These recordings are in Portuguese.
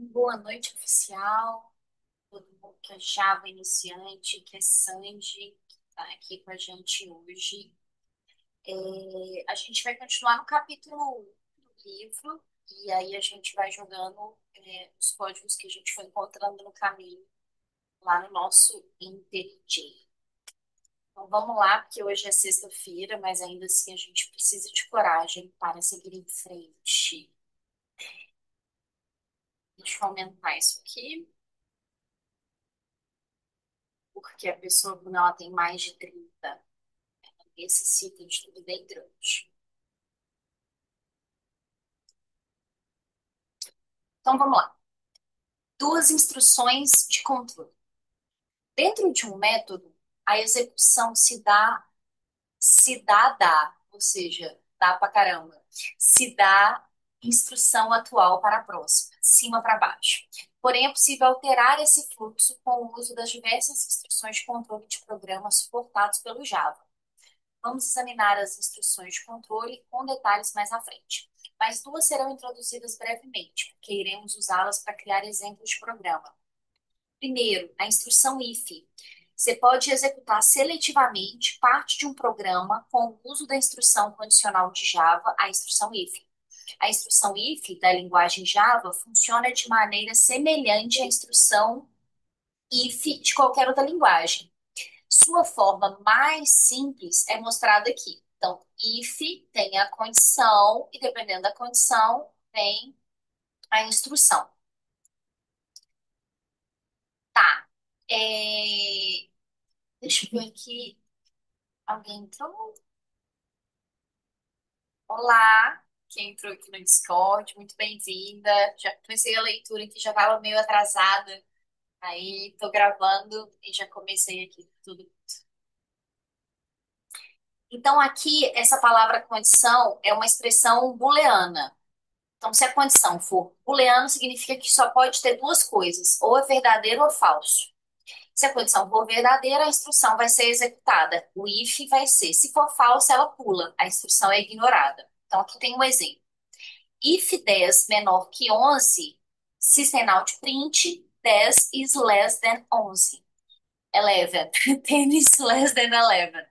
Boa noite, oficial. Todo mundo que é Java iniciante, que é Sandy, que está aqui com a gente hoje. A gente vai continuar no capítulo do livro, e aí a gente vai jogando os códigos que a gente foi encontrando no caminho, lá no nosso IntelliJ. Então vamos lá, porque hoje é sexta-feira, mas ainda assim a gente precisa de coragem para seguir em frente. Deixa eu aumentar isso aqui, porque a pessoa, quando ela tem mais de 30 necessita de tudo bem grande. Então vamos lá. Duas instruções de controle. Dentro de um método, a execução dá, ou seja, dá pra caramba. Se dá instrução atual para a próxima, cima para baixo. Porém, é possível alterar esse fluxo com o uso das diversas instruções de controle de programa suportados pelo Java. Vamos examinar as instruções de controle com detalhes mais à frente. Mas duas serão introduzidas brevemente, porque iremos usá-las para criar exemplos de programa. Primeiro, a instrução if. Você pode executar seletivamente parte de um programa com o uso da instrução condicional de Java, a instrução if. A instrução if da linguagem Java funciona de maneira semelhante à instrução if de qualquer outra linguagem. Sua forma mais simples é mostrada aqui. Então, if tem a condição e dependendo da condição, vem a instrução. Tá. Deixa eu ver aqui. Alguém entrou? Olá, quem entrou aqui no Discord, muito bem-vinda. Já comecei a leitura aqui, já estava meio atrasada. Aí tô gravando e já comecei aqui tudo. Então, aqui, essa palavra condição é uma expressão booleana. Então, se a condição for booleano, significa que só pode ter duas coisas, ou é verdadeiro ou falso. Se a condição for verdadeira, a instrução vai ser executada. O if vai ser. Se for falso, ela pula. A instrução é ignorada. Então, aqui tem um exemplo. If 10 menor que 11, systemout print 10 is less than 11. 11. 10 is less than 11.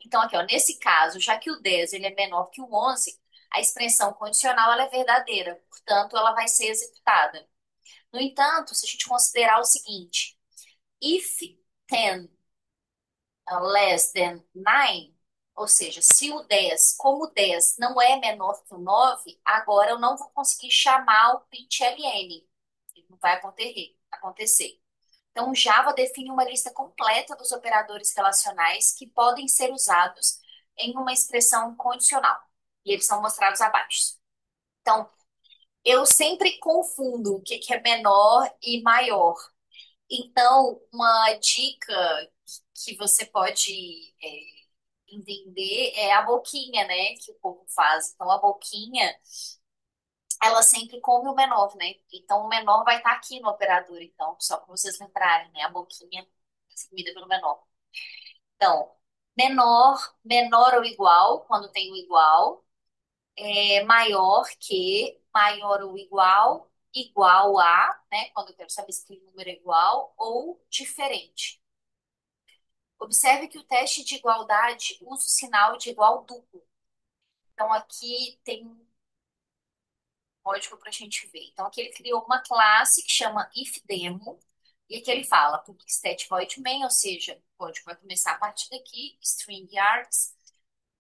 Então, aqui, ó, nesse caso, já que o 10 ele é menor que o 11, a expressão condicional ela é verdadeira, portanto, ela vai ser executada. No entanto, se a gente considerar o seguinte, if 10 less than 9, ou seja, se o 10, como o 10 não é menor que o 9, agora eu não vou conseguir chamar o println. Não vai acontecer. Então, o Java define uma lista completa dos operadores relacionais que podem ser usados em uma expressão condicional. E eles são mostrados abaixo. Então, eu sempre confundo o que é menor e maior. Então, uma dica que você pode entender é a boquinha, né, que o povo faz. Então, a boquinha, ela sempre come o menor, né? Então, o menor vai estar aqui no operador, então, só para vocês lembrarem, né? A boquinha é comida pelo menor. Então, menor ou igual, quando tem o igual, maior que, maior ou igual a, né? Quando eu quero saber se o número é igual, ou diferente. Observe que o teste de igualdade usa o sinal de igual duplo. Então, aqui tem um código para a gente ver. Então, aqui ele criou uma classe que chama ifdemo, e aqui ele fala public stat void main, ou seja, o código vai começar a partir daqui, string args.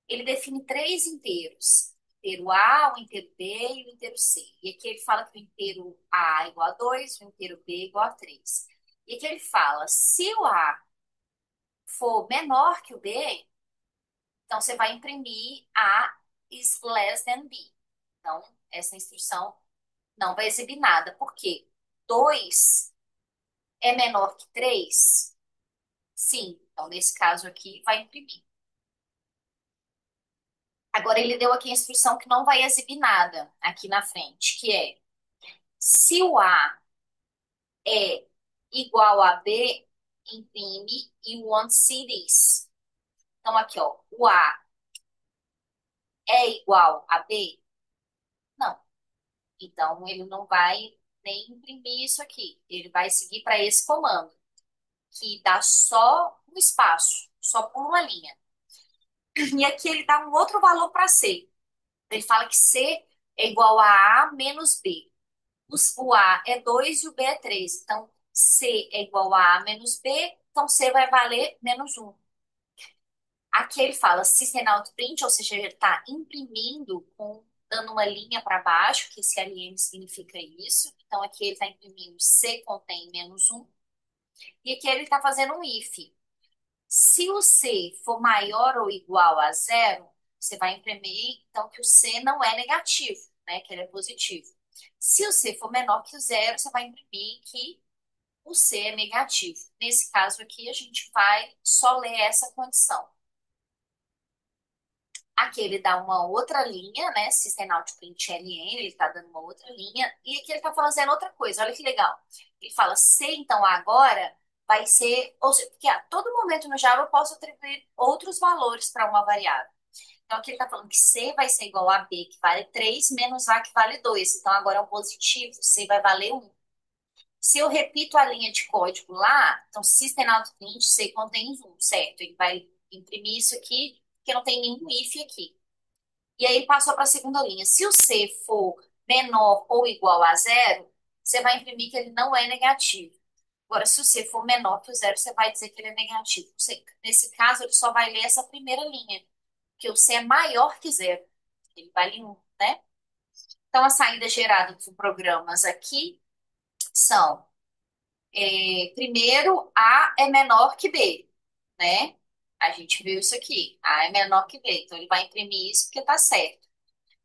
Ele define três inteiros. O inteiro A, o inteiro B e o inteiro C. E aqui ele fala que o inteiro A é igual a 2, o inteiro B é igual a 3. E aqui ele fala, se o A for menor que o B, então você vai imprimir A is less than B. Então, essa instrução não vai exibir nada. Por quê? 2 é menor que 3? Sim. Então, nesse caso aqui, vai imprimir. Agora, ele deu aqui a instrução que não vai exibir nada aqui na frente, que é se o A é igual a B, imprime e want cities. Então, aqui, ó, o A é igual a B? Não. Então, ele não vai. nem imprimir isso aqui. Ele vai seguir para esse comando, que dá só um espaço, só por uma linha. E aqui ele dá um outro valor para C. Ele fala que C é igual a A menos B. O A é 2 e o B é 3. Então, C é igual a A menos B, então C vai valer menos um. Aqui ele fala system out print, ou seja, ele está imprimindo dando uma linha para baixo, que esse LN significa isso. Então, aqui ele está imprimindo C contém menos um. E aqui ele está fazendo um if. Se o C for maior ou igual a zero, você vai imprimir, então, que o C não é negativo, né? Que ele é positivo. Se o C for menor que o zero, você vai imprimir que o C é negativo. Nesse caso aqui, a gente vai só ler essa condição. Aqui ele dá uma outra linha, né? System out print ln, ele está dando uma outra linha. E aqui ele está fazendo outra coisa, olha que legal. Ele fala C, então agora vai ser. Ou seja, porque a todo momento no Java eu posso atribuir outros valores para uma variável. Então aqui ele está falando que C vai ser igual a B, que vale 3 menos A, que vale 2. Então agora é um positivo, C vai valer um. Se eu repito a linha de código lá, então system out print C contém um, certo? Ele vai imprimir isso aqui, porque não tem nenhum if aqui. E aí passou para a segunda linha. Se o C for menor ou igual a zero, você vai imprimir que ele não é negativo. Agora, se o C for menor que o zero, você vai dizer que ele é negativo. Nesse caso, ele só vai ler essa primeira linha, que o C é maior que zero. Ele vale um, né? Então, a saída gerada dos programas aqui são, primeiro, A é menor que B, né? A gente viu isso aqui. A é menor que B. Então, ele vai imprimir isso porque está certo.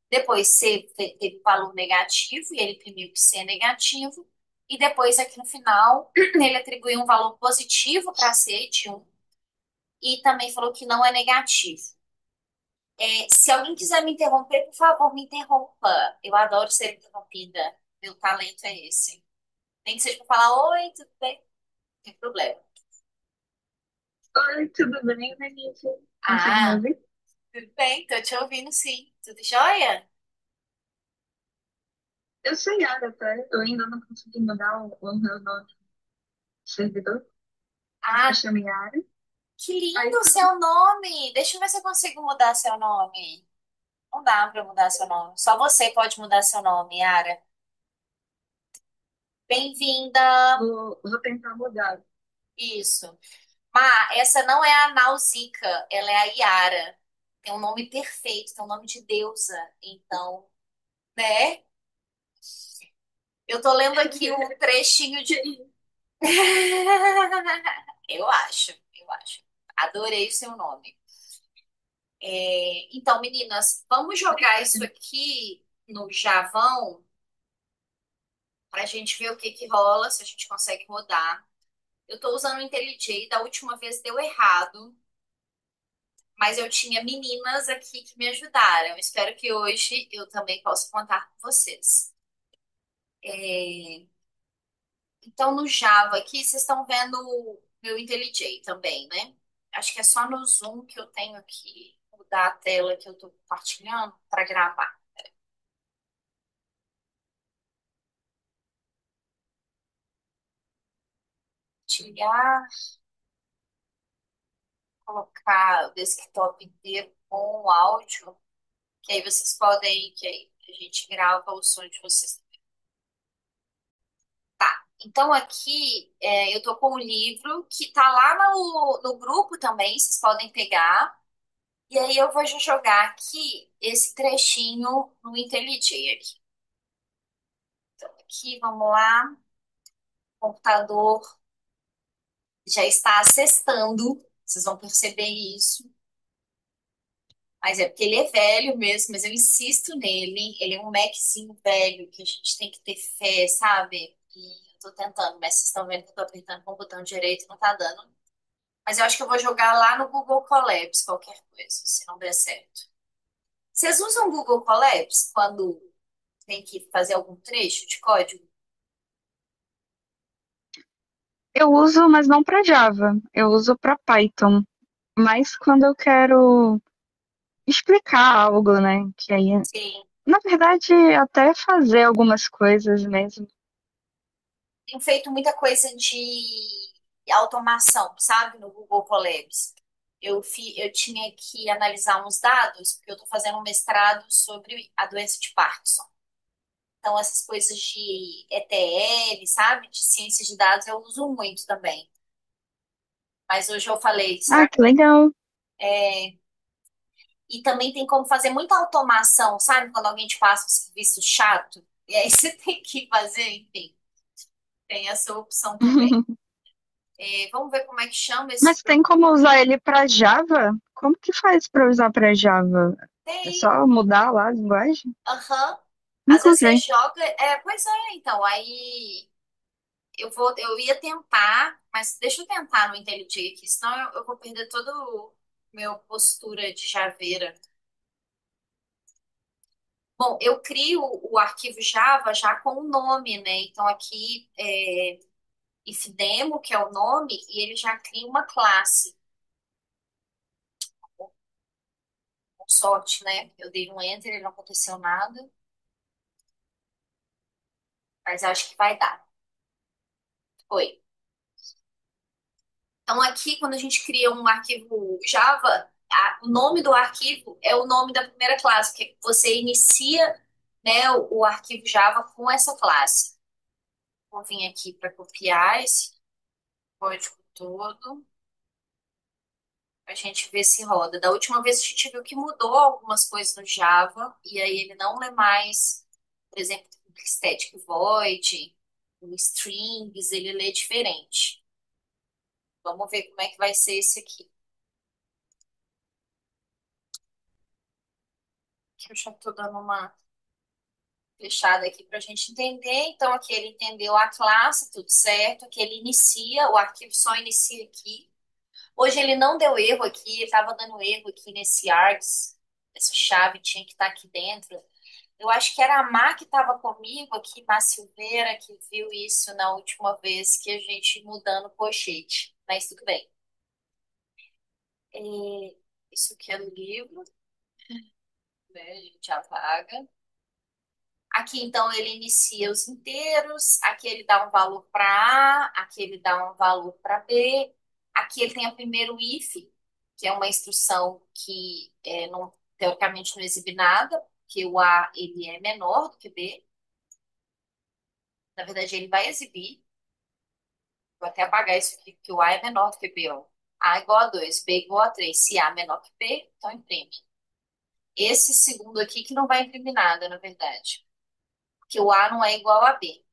Depois C teve valor negativo e ele imprimiu que C é negativo. E depois, aqui no final, ele atribuiu um valor positivo para C de um e também falou que não é negativo. Se alguém quiser me interromper, por favor, me interrompa. Eu adoro ser interrompida. Meu talento é esse. Nem que seja para falar, oi, tudo bem? Não tem problema. Oi, tudo bem, Denise? Consegue me Ah, ouvir? tudo bem, tô te ouvindo sim. Tudo jóia? Eu sou Yara, tá? Eu ainda não consegui mudar o meu nome no servidor. Eu Ah, chamo Yara. que Aí lindo o tá. seu nome! Deixa eu ver se eu consigo mudar seu nome. Não dá para mudar seu nome. Só você pode mudar seu nome, Yara. Bem-vinda. Vou tentar mudar. Isso. Má, essa não é a Nausicaa, ela é a Yara. Tem um nome perfeito, tem um nome de deusa. Então, né? Eu tô lendo aqui um trechinho de. Eu acho. Adorei o seu nome. Então, meninas, vamos jogar isso aqui no Javão para a gente ver o que que rola, se a gente consegue rodar. Eu estou usando o IntelliJ, da última vez deu errado, mas eu tinha meninas aqui que me ajudaram. Espero que hoje eu também possa contar com vocês. É, Então, no Java aqui, vocês estão vendo o meu IntelliJ também, né? Acho que é só no Zoom que eu tenho que mudar a tela que eu estou compartilhando para gravar. Tirar, colocar o desktop inteiro com o áudio, que aí vocês podem, que aí a gente grava o som de vocês. Então aqui eu tô com um livro que tá lá no grupo também, vocês podem pegar. E aí eu vou já jogar aqui esse trechinho no IntelliJ aqui. Então aqui, vamos lá. O computador já está acessando, vocês vão perceber isso. Mas é porque ele é velho mesmo, mas eu insisto nele. Ele é um Maczinho velho que a gente tem que ter fé, sabe? E eu tô tentando, mas vocês estão vendo que eu tô apertando com o botão direito e não tá dando. Mas eu acho que eu vou jogar lá no Google Colabs, qualquer coisa, se não der certo. Vocês usam o Google Colabs quando tem que fazer algum trecho de código? Eu uso, mas não para Java. Eu uso para Python. Mas quando eu quero explicar algo, né? Que aí, Sim. na verdade, até fazer algumas coisas mesmo. Tenho feito muita coisa de automação, sabe, no Google Colabs. Eu tinha que analisar uns dados, porque eu estou fazendo um mestrado sobre a doença de Parkinson. Então, essas coisas de ETL, sabe, de ciência de dados, eu uso muito também. Mas hoje eu falei, Ah, será que que legal. e também tem como fazer muita automação, sabe? Quando alguém te passa um serviço chato, e aí você tem que fazer, enfim, tem essa opção também. Vamos ver como é que chama esse Mas tem como usar ele para Java? Como que faz para usar para Java? É tem. só mudar lá a linguagem? Aham. Às Nunca vezes você usei. joga. Pois é, então. Aí eu ia tentar, mas deixa eu tentar no IntelliJ aqui, senão eu vou perder todo o meu postura de javeira. Bom, eu crio o arquivo Java já com o nome, né? Então aqui ifdemo, que é o nome, e ele já cria uma classe. Com sorte, né? Eu dei um enter, ele não aconteceu nada, mas acho que vai dar. Foi. Então, aqui, quando a gente cria um arquivo Java, o nome do arquivo é o nome da primeira classe, que você inicia, né, o arquivo Java com essa classe. Vou vir aqui para copiar esse código todo, para a gente ver se roda. Da última vez a gente viu que mudou algumas coisas no Java, e aí ele não é mais, por exemplo, o static void, o strings, ele lê diferente. Vamos ver como é que vai ser esse aqui. Que eu já estou dando uma fechada aqui para a gente entender. Então, aqui ele entendeu a classe, tudo certo. Aqui ele inicia, o arquivo só inicia aqui. Hoje ele não deu erro aqui, ele estava dando erro aqui nesse args. Essa chave tinha que estar aqui dentro. Eu acho que era a Má que estava comigo aqui, Má Silveira, que viu isso na última vez que a gente mudando o pochete. Mas tudo bem. É, isso aqui é do livro, né? A gente apaga. Aqui, então, ele inicia os inteiros. Aqui ele dá um valor para A. Aqui ele dá um valor para B. Aqui ele tem o primeiro if, que é uma instrução que não, teoricamente não exibe nada, porque o A ele é menor do que B. Na verdade, ele vai exibir. Vou até apagar isso aqui, porque o A é menor do que B. Ó. A igual a 2, B igual a 3. Se A é menor que B, então imprime. Esse segundo aqui que não vai imprimir nada, na verdade. Porque o A não é igual a B.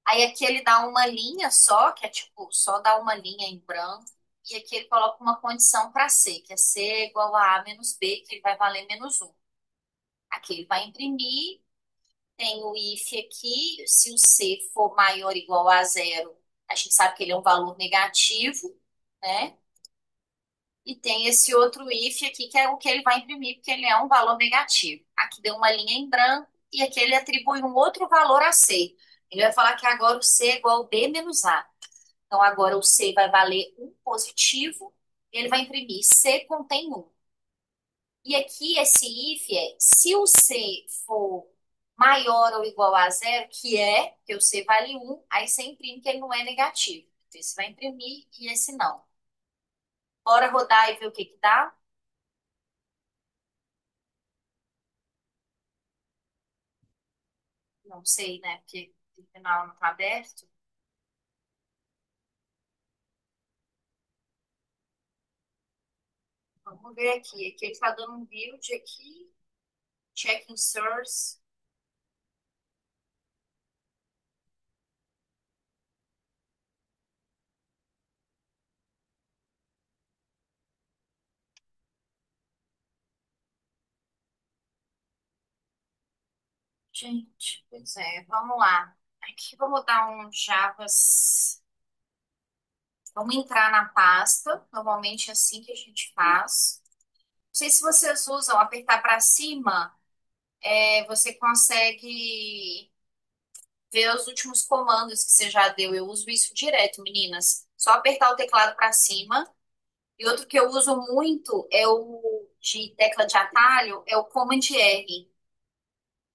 Aí aqui ele dá uma linha só, que é tipo, só dá uma linha em branco. E aqui ele coloca uma condição para C, que é C igual a A menos B, que ele vai valer menos um. Aqui ele vai imprimir, tem o if aqui, se o C for maior ou igual a zero, a gente sabe que ele é um valor negativo, né? E tem esse outro if aqui, que é o que ele vai imprimir, porque ele é um valor negativo. Aqui deu uma linha em branco, e aqui ele atribui um outro valor a C. Ele vai falar que agora o C é igual a B menos A. Então, agora o C vai valer um positivo, ele vai imprimir C contém um. E aqui esse if é, se o C for maior ou igual a zero, que o C vale um, aí você imprime que ele não é negativo. Então, esse vai imprimir e esse não. Bora rodar e ver o que que dá? Não sei, né? Porque o terminal não está aberto. Vamos ver aqui. Aqui ele está dando um build aqui. Checking source. Gente, pois é, vamos lá. Aqui vamos dar um Javas. Vamos entrar na pasta. Normalmente é assim que a gente faz. Não sei se vocês usam apertar para cima, você consegue ver os últimos comandos que você já deu. Eu uso isso direto, meninas. Só apertar o teclado para cima. E outro que eu uso muito é o de tecla de atalho, é o Command R.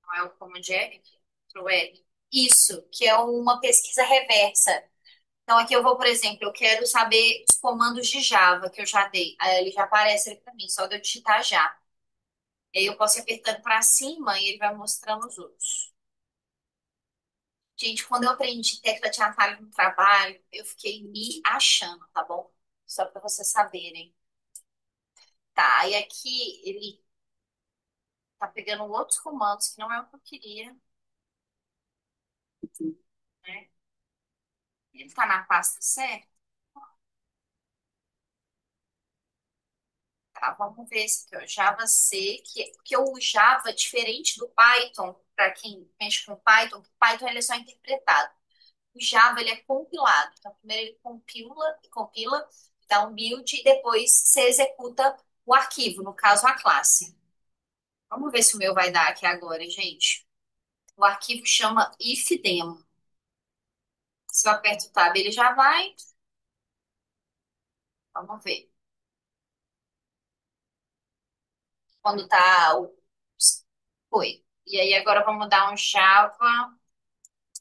Não é o Command R? Ctrl R. Isso, que é uma pesquisa reversa. Então, aqui eu vou, por exemplo, eu quero saber os comandos de Java que eu já dei. Aí ele já aparece ali para mim, só de eu digitar já. E aí eu posso ir apertando para cima e ele vai mostrando os outros. Gente, quando eu aprendi tecla de atalho no trabalho, eu fiquei me achando, tá bom? Só para vocês saberem. Tá, e aqui ele tá pegando outros comandos que não é o que eu queria, né? Ele tá na pasta certa. Tá, vamos ver esse aqui, ó, Java C, que o Java, diferente do Python, para quem mexe com Python, o Python ele é só interpretado. O Java ele é compilado. Então, primeiro ele compila, dá um build e depois você executa o arquivo, no caso a classe. Vamos ver se o meu vai dar aqui agora, gente. O arquivo chama ifdemo. Se eu aperto o tab, ele já vai. Vamos ver. Quando tá o. Foi. E aí agora vamos dar um Java,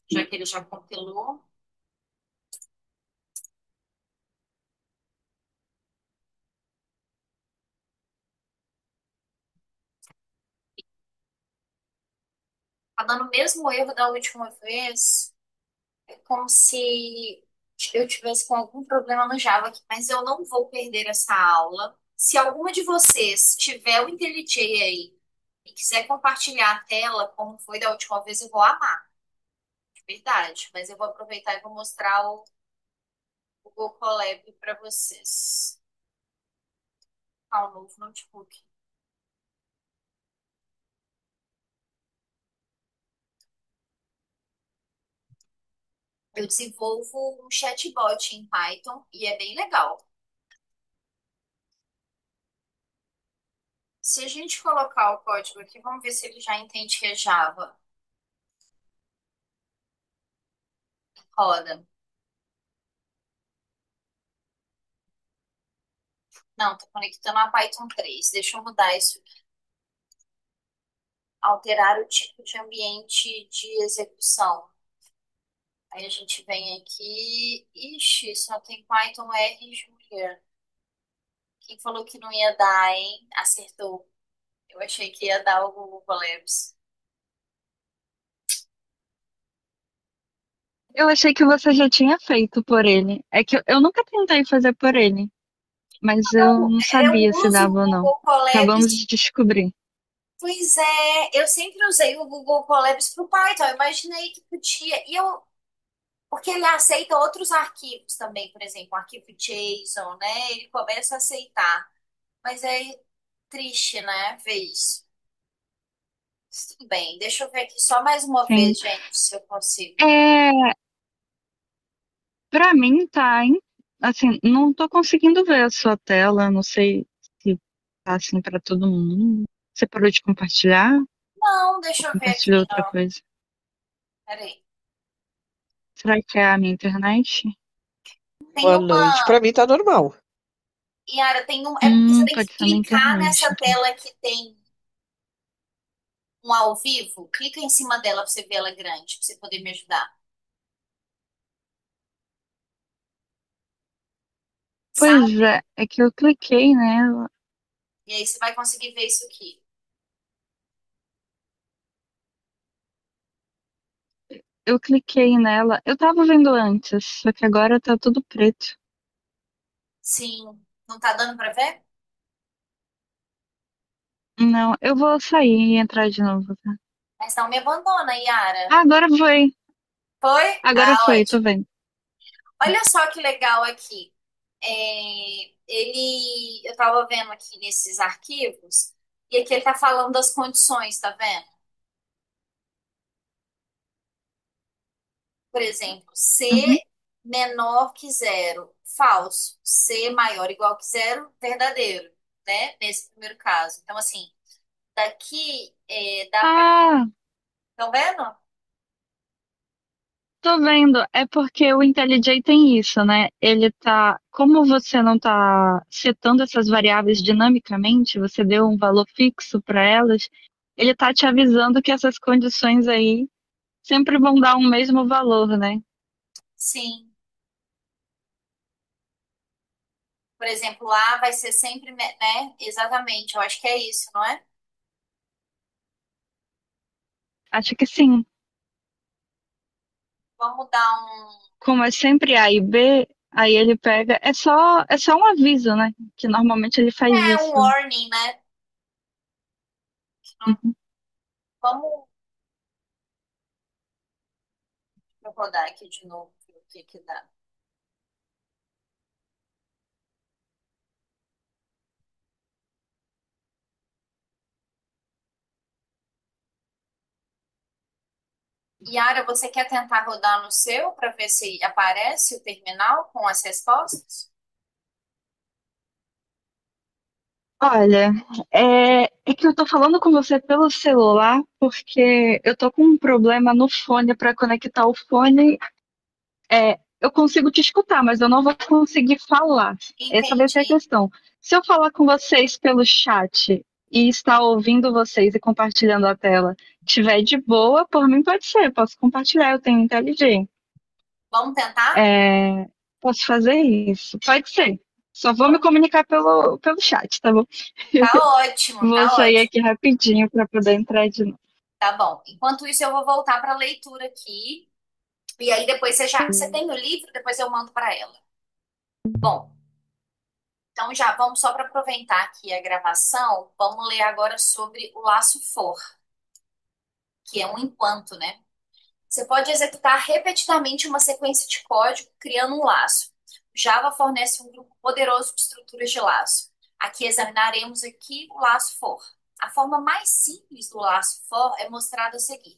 já que ele já compilou. Tá dando o mesmo erro da última vez. É como se eu tivesse com algum problema no Java aqui, mas eu não vou perder essa aula. Se alguma de vocês tiver o IntelliJ aí e quiser compartilhar a tela, como foi da última vez, eu vou amar, de verdade. Mas eu vou aproveitar e vou mostrar o Google Colab para vocês. Ah, o novo notebook. Eu desenvolvo um chatbot em Python e é bem legal. Se a gente colocar o código aqui, vamos ver se ele já entende que é Java. Roda. Não, tô conectando a Python 3. Deixa eu mudar isso aqui. Alterar o tipo de ambiente de execução. Aí a gente vem aqui. Ixi, só tem Python R Julia. Quem falou que não ia dar, hein? Acertou. Eu achei que ia dar o Google Colabs. Eu achei que você já tinha feito por ele. É que eu nunca tentei fazer por ele, mas eu não Eu sabia se uso o dava ou não. Google Acabamos Colabs. de descobrir. Pois é, eu sempre usei o Google Colabs para o Python. Eu imaginei que podia. Porque ele aceita outros arquivos também, por exemplo, o arquivo JSON, né? Ele começa a aceitar. Mas é triste, né? Ver isso. Mas tudo bem, deixa eu ver aqui só mais uma Sim. vez, gente, se eu consigo. É, pra mim tá, assim, não tô conseguindo ver a sua tela, não sei se tá assim pra todo mundo. Você parou de compartilhar? Não, deixa eu ver Compartilhou aqui, outra não. coisa. Peraí. Será que é a minha internet? Tem Boa noite. Pra uma. mim tá normal. Yara, tem um. É porque você tem que Pode ser a minha clicar internet, nessa então. tela que tem um ao vivo. Clica em cima dela pra você ver ela grande, pra você poder me ajudar. Pois Sabe? é que eu cliquei nela. E aí você vai conseguir ver isso aqui. Eu cliquei nela. Eu tava vendo antes, só que agora tá tudo preto. Sim. Não tá dando pra ver? Não, eu vou sair e entrar de novo, tá? Mas não me abandona, Yara. Ah, agora foi. Foi? Agora Ah, foi, tô ótimo. vendo. Olha só que legal aqui. Eu estava vendo aqui nesses arquivos, e aqui ele está falando das condições, tá vendo? Por exemplo, C Uhum. menor que zero, falso. C maior ou igual que zero, verdadeiro, né? Nesse primeiro caso. Então, assim, daqui dá para. Ah, Estão vendo? tô vendo. É porque o IntelliJ tem isso, né? Ele tá. Como você não tá setando essas variáveis dinamicamente, você deu um valor fixo para elas, ele tá te avisando que essas condições aí sempre vão dar um mesmo valor, né? Sim. Por exemplo, A vai ser sempre, né? Exatamente, eu acho que é isso, não é? Acho que sim. Vamos dar um. Como é sempre A e B, aí ele pega. É só um aviso, né? Que normalmente ele faz É um isso. warning, né? Uhum. Vamos. Deixa eu rodar aqui de novo, ver o que que dá. Yara, você quer tentar rodar no seu para ver se aparece o terminal com as respostas? Olha, é que eu tô falando com você pelo celular porque eu tô com um problema no fone para conectar o fone. Eu consigo te escutar, mas eu não vou conseguir falar. Essa vai ser a Entendi. questão. Se eu falar com vocês pelo chat e estar ouvindo vocês e compartilhando a tela, tiver de boa, por mim pode ser, posso compartilhar, eu tenho IntelliJ. Vamos tentar? É, posso fazer isso? Pode ser. Só vou me comunicar pelo chat, tá bom? Tá ótimo, Vou tá sair ótimo. aqui rapidinho para poder entrar de novo. Tá bom. Enquanto isso, eu vou voltar para a leitura aqui. E aí depois você tem o livro, depois eu mando para ela. Bom, então já vamos só para aproveitar aqui a gravação, vamos ler agora sobre o laço for, que é um enquanto, né? Você pode executar repetidamente uma sequência de código criando um laço. Java fornece um grupo poderoso de estruturas de laço. Aqui examinaremos aqui o laço for. A forma mais simples do laço for é mostrada a seguir.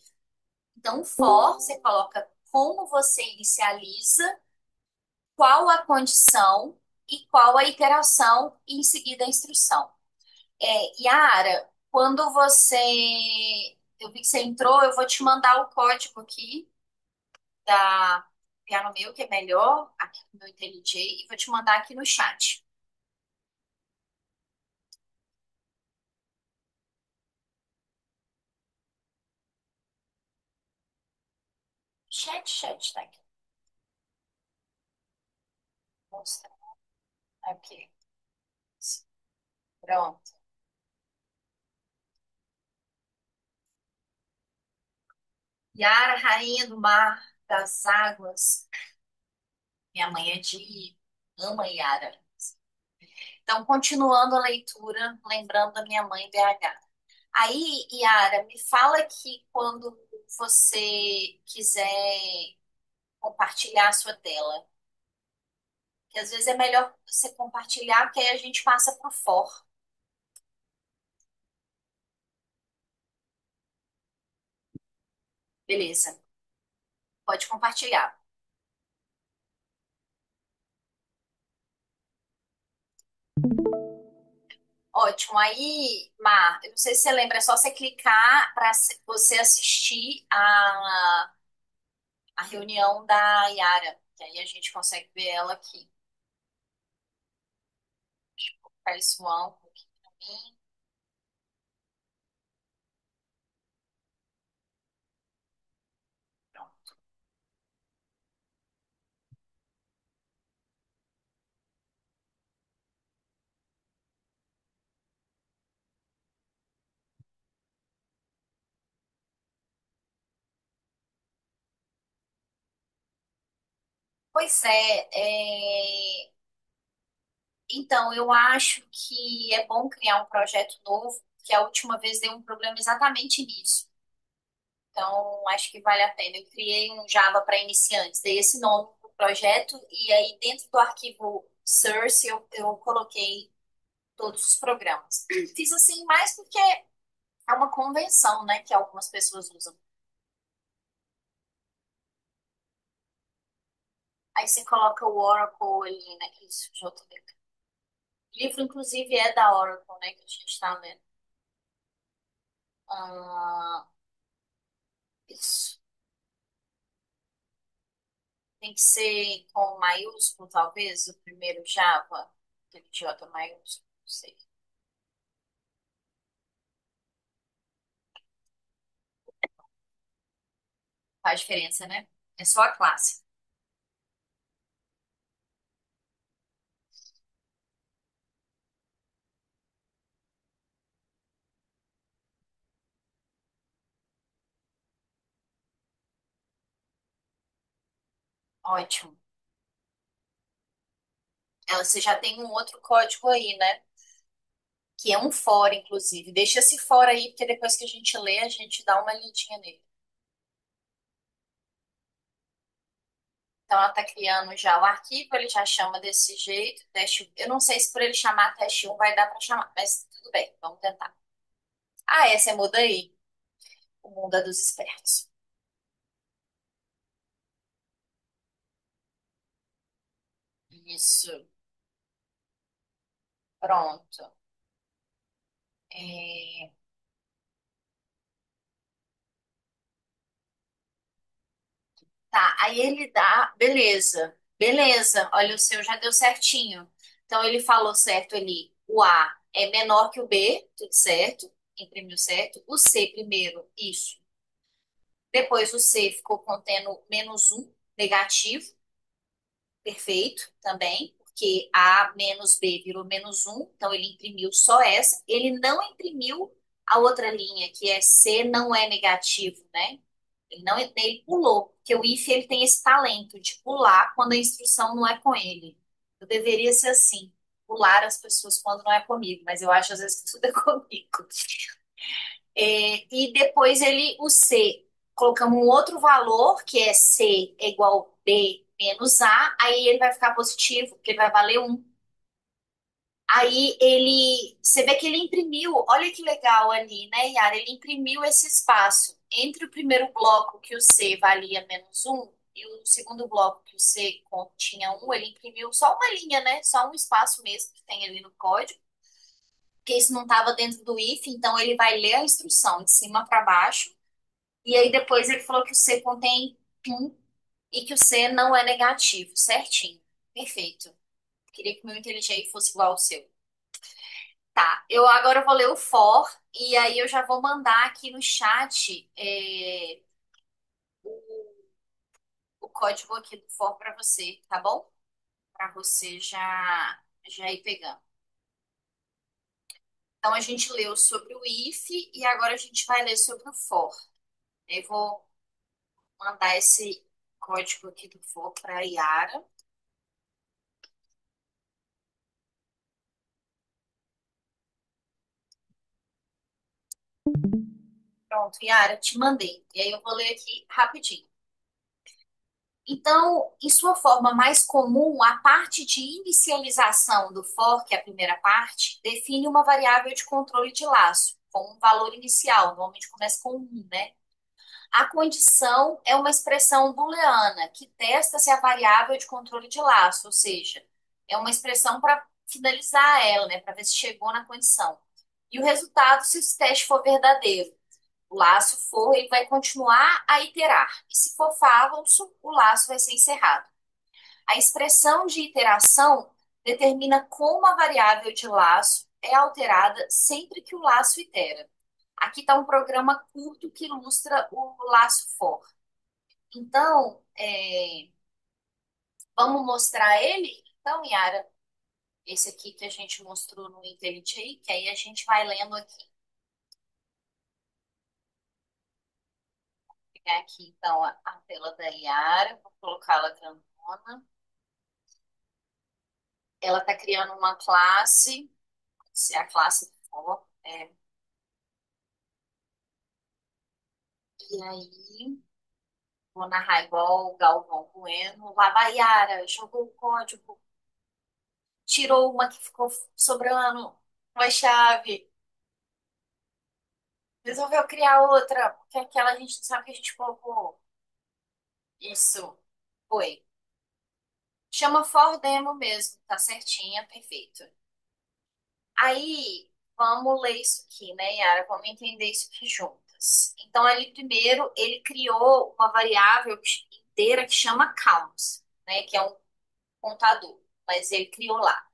Então, o for, você coloca como você inicializa, qual a condição e qual a iteração e em seguida a instrução. Yara, quando você. Eu vi que você entrou, eu vou te mandar o código aqui da Piano Meu, que é melhor, aqui no meu IntelliJ, e vou te mandar aqui no chat. Chat, tá aqui. Mostra. Aqui. Pronto. Yara, rainha do mar, das águas. Minha mãe é de ama Yara. Então, continuando a leitura, lembrando da minha mãe BH. Aí, Yara, me fala que quando você quiser compartilhar a sua tela, que às vezes é melhor você compartilhar, porque aí a gente passa para o for. Beleza, pode compartilhar. Ótimo. Aí, Mar, eu não sei se você lembra, é só você clicar para você assistir a reunião da Yara, que aí a gente consegue ver ela aqui. Faz isso um pouquinho para mim. Pronto. Pois então, eu acho que é bom criar um projeto novo, que a última vez deu um problema exatamente nisso. Então, acho que vale a pena. Eu criei um Java para iniciantes, dei esse nome para o projeto, e aí dentro do arquivo source eu coloquei todos os programas. Fiz assim mais porque é uma convenção, né, que algumas pessoas usam. Aí você coloca o Oracle ali, né? Isso, JDK. O livro, inclusive, é da Oracle, né, que a gente está lendo. Ah, isso. Tem que ser com maiúsculo, talvez, o primeiro Java, aquele J maiúsculo, não sei. Faz diferença, né? É só a classe. Ótimo. Você já tem um outro código aí, né? Que é um for, inclusive. Deixa esse for aí, porque depois que a gente lê, a gente dá uma lidinha nele. Então, ela está criando já o arquivo, ele já chama desse jeito, teste. Eu não sei se por ele chamar teste um vai dar para chamar, mas tudo bem, vamos tentar. Ah, essa é muda aí. O mundo é dos espertos. Isso, pronto. É, Tá, aí ele dá, beleza, beleza, olha, o seu já deu certinho. Então ele falou certo ali, o A é menor que o B, tudo certo, imprimiu certo. O C primeiro, isso. Depois o C ficou contendo -1, negativo, perfeito também, porque A menos B virou -1, então ele imprimiu só essa. Ele não imprimiu a outra linha, que é C não é negativo, né? Ele pulou, porque o if ele tem esse talento de pular quando a instrução não é com ele. Eu deveria ser assim, pular as pessoas quando não é comigo, mas eu acho às vezes que tudo é comigo. E depois o C, colocamos um outro valor, que é C é igual B menos A, aí ele vai ficar positivo, porque ele vai valer 1. Aí você vê que ele imprimiu, olha que legal ali, né, Yara? Ele imprimiu esse espaço entre o primeiro bloco que o C valia -1 e o segundo bloco que o C continha 1, ele imprimiu só uma linha, né? Só um espaço mesmo que tem ali no código, porque isso não estava dentro do if, então ele vai ler a instrução de cima para baixo, e aí depois ele falou que o C contém 1 e que o C não é negativo, certinho. Perfeito. Queria que o meu IntelliJ fosse igual ao seu. Tá, eu agora vou ler o for e aí eu já vou mandar aqui no chat o código aqui do for para você, tá bom? Para você já ir pegando. Então a gente leu sobre o if e agora a gente vai ler sobre o for. Eu vou mandar esse código aqui do for para a Yara. Pronto, Yara, te mandei. E aí eu vou ler aqui rapidinho. Então, em sua forma mais comum, a parte de inicialização do for, que é a primeira parte, define uma variável de controle de laço, com um valor inicial, normalmente começa com 1, né? A condição é uma expressão booleana, que testa se a variável é de controle de laço, ou seja, é uma expressão para finalizar ela, né? Para ver se chegou na condição. E o resultado, se esse teste for verdadeiro. O laço for, ele vai continuar a iterar. E se for falso, o laço vai ser encerrado. A expressão de iteração determina como a variável de laço é alterada sempre que o laço itera. Aqui está um programa curto que ilustra o laço for. Então, vamos mostrar ele? Então, Yara, esse aqui que a gente mostrou no IntelliJ, que aí a gente vai lendo aqui. Vou pegar aqui, então, a tela da Yara, vou colocá-la grandona. Ela está criando uma classe, se é a classe for, e aí vou narrar igual o Galvão Bueno. Lá vai Yara, jogou o código, tirou uma que ficou sobrando, uma chave, resolveu criar outra, porque aquela a gente não sabe que a gente colocou. Isso, foi. Chama for demo mesmo, tá certinha, perfeito. Aí, vamos ler isso aqui, né, Yara? Vamos entender isso aqui juntas. Então, ali primeiro, ele criou uma variável inteira que chama count, né, que é um contador, mas ele criou lá.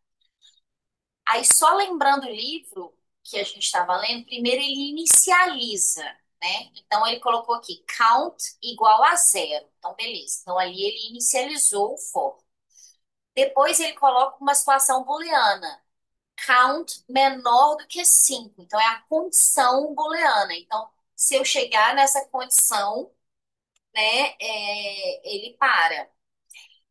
Aí, só lembrando o livro que a gente estava lendo, primeiro ele inicializa. né? Então ele colocou aqui count igual a zero. Então, beleza. Então ali ele inicializou o for. Depois ele coloca uma situação booleana. Count menor do que 5. Então é a condição booleana. Então, se eu chegar nessa condição, né, ele para.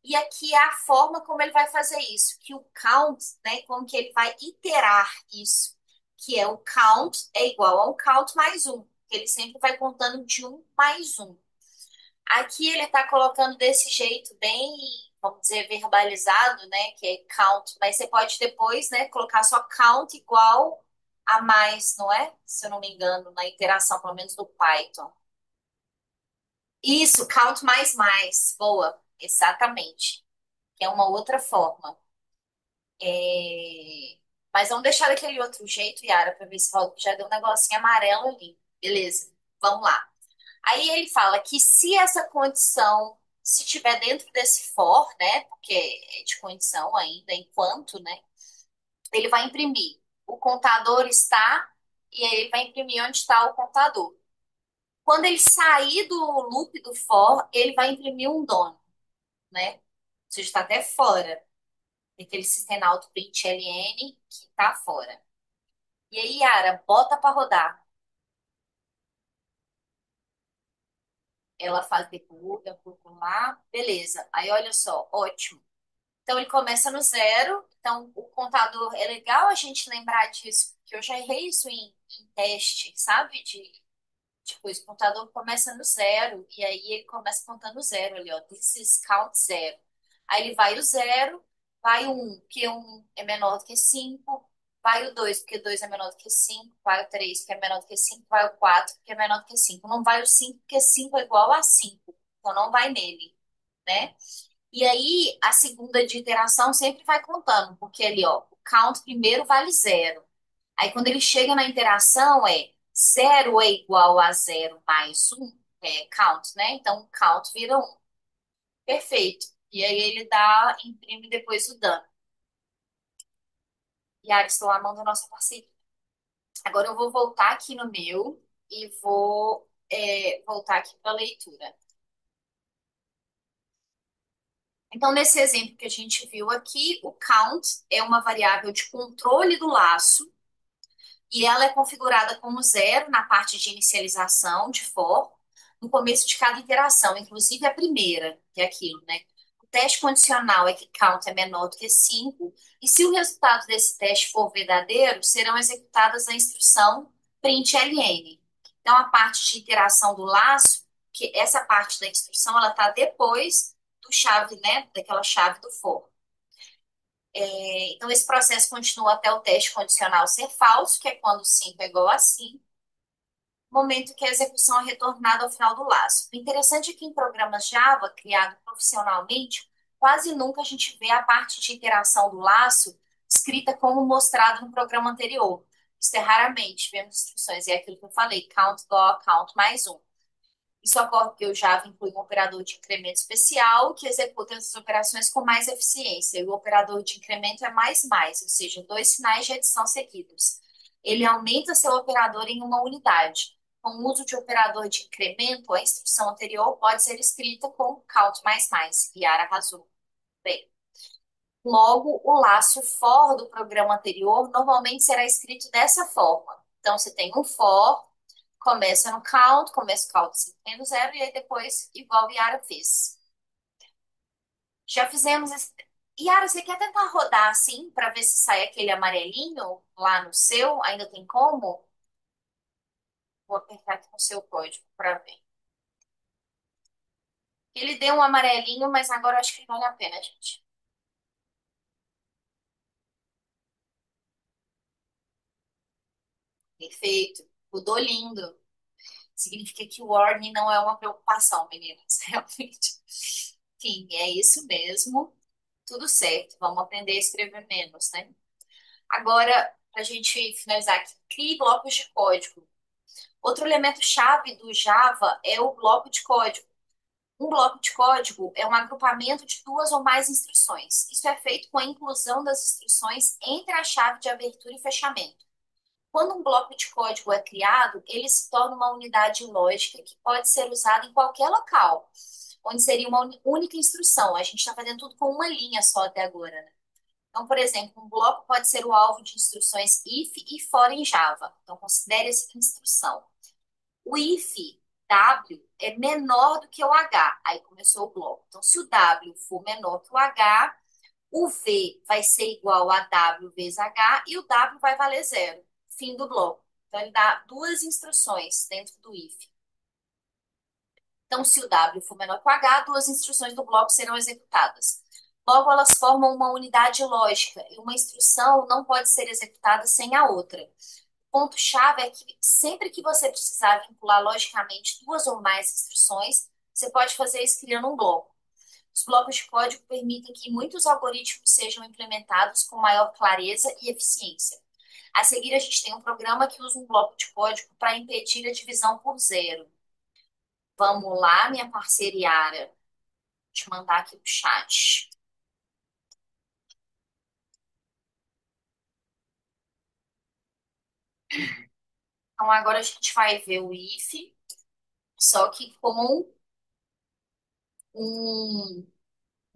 E aqui é a forma como ele vai fazer isso, que o count, né, como que ele vai iterar isso, que é o count é igual a um count mais um, que ele sempre vai contando de um mais um. Aqui ele está colocando desse jeito bem, vamos dizer, verbalizado, né, que é count, mas você pode depois, né, colocar só count igual a mais, não é? Se eu não me engano, na iteração, pelo menos do Python. Isso, count mais mais. Boa, exatamente. Que é uma outra forma. É, mas vamos deixar daquele outro jeito, Yara, para ver se rola, já deu um negocinho amarelo ali. Beleza, vamos lá. Aí ele fala que se essa condição, se tiver dentro desse for, né, porque é de condição ainda, enquanto, né, ele vai imprimir. O contador está, e aí ele vai imprimir onde está o contador. Quando ele sair do loop do for, ele vai imprimir um dono, né? Ou seja, está até fora daquele sistema auto println que está fora. E aí, Yara, bota para rodar. Ela faz debug, lá, beleza. Aí, olha só, ótimo. Então, ele começa no zero. Então, o contador, é legal a gente lembrar disso, porque eu já errei isso em teste, sabe? Tipo, o contador começa no zero, e aí ele começa contando zero ali, ó. This is count zero. Aí ele vai o zero, vai o 1, porque um é menor do que 5, vai o 2, porque 2 é menor do que 5, vai o 3, porque é menor do que 5, vai o 4, porque é menor do que 5. Não vai o 5, porque 5 é igual a 5. Então não vai nele, né? E aí a segunda de iteração sempre vai contando, porque ali, ó, o count primeiro vale zero. Aí quando ele chega na interação é zero é igual a zero mais um, é count, né? Então count vira um. Perfeito. E aí ele dá, imprime depois o dano. E aí estou amando a nossa parceria. Agora eu vou voltar aqui no meu e vou voltar aqui para a leitura. Então, nesse exemplo que a gente viu aqui, o count é uma variável de controle do laço e ela é configurada como zero na parte de inicialização de for, no começo de cada interação, inclusive a primeira, que é aquilo, né? O teste condicional é que count é menor do que 5, e se o resultado desse teste for verdadeiro, serão executadas a instrução println. Então, a parte de interação do laço, que essa parte da instrução, ela está depois do chave, né? Daquela chave do for. Então, esse processo continua até o teste condicional ser falso, que é quando 5 é igual a 5, momento que a execução é retornada ao final do laço. O interessante é que em programas Java, criado profissionalmente, quase nunca a gente vê a parte de interação do laço escrita como mostrado no programa anterior. Isso é raramente, vemos instruções, é aquilo que eu falei, count go, count mais um. Isso ocorre porque o Java inclui um operador de incremento especial que executa essas operações com mais eficiência. E o operador de incremento é mais mais, ou seja, dois sinais de adição seguidos. Ele aumenta seu operador em uma unidade. Com o uso de operador de incremento, a instrução anterior pode ser escrita com count mais mais. Yara arrasou. Bem, logo, o laço for do programa anterior normalmente será escrito dessa forma. Então, você tem um for, começa no count, começa o count no zero, e aí depois, igual o Yara fez. Já fizemos esse... Yara, você quer tentar rodar assim para ver se sai aquele amarelinho lá no seu? Ainda tem como? Vou apertar aqui no seu código para ver. Ele deu um amarelinho, mas agora eu acho que vale a pena, gente. Perfeito. Mudou lindo. Significa que o warning não é uma preocupação, meninas. Realmente. Enfim, é isso mesmo. Tudo certo. Vamos aprender a escrever menos, né? Agora, para a gente finalizar aqui, crie blocos de código. Outro elemento chave do Java é o bloco de código. Um bloco de código é um agrupamento de duas ou mais instruções. Isso é feito com a inclusão das instruções entre a chave de abertura e fechamento. Quando um bloco de código é criado, ele se torna uma unidade lógica que pode ser usada em qualquer local, onde seria uma única instrução. A gente está fazendo tudo com uma linha só até agora, né? Então, por exemplo, um bloco pode ser o alvo de instruções if e for em Java. Então, considere essa instrução. O if W é menor do que o H. Aí começou o bloco. Então, se o W for menor que o H, o V vai ser igual a W vezes H e o W vai valer zero. Fim do bloco. Então, ele dá duas instruções dentro do if. Então, se o W for menor que o H, duas instruções do bloco serão executadas. Logo, elas formam uma unidade lógica e uma instrução não pode ser executada sem a outra. O ponto-chave é que sempre que você precisar vincular logicamente duas ou mais instruções, você pode fazer isso criando um bloco. Os blocos de código permitem que muitos algoritmos sejam implementados com maior clareza e eficiência. A seguir, a gente tem um programa que usa um bloco de código para impedir a divisão por zero. Vamos lá, minha parceira Yara. Vou te mandar aqui no chat. Então, agora a gente vai ver o if, só que com um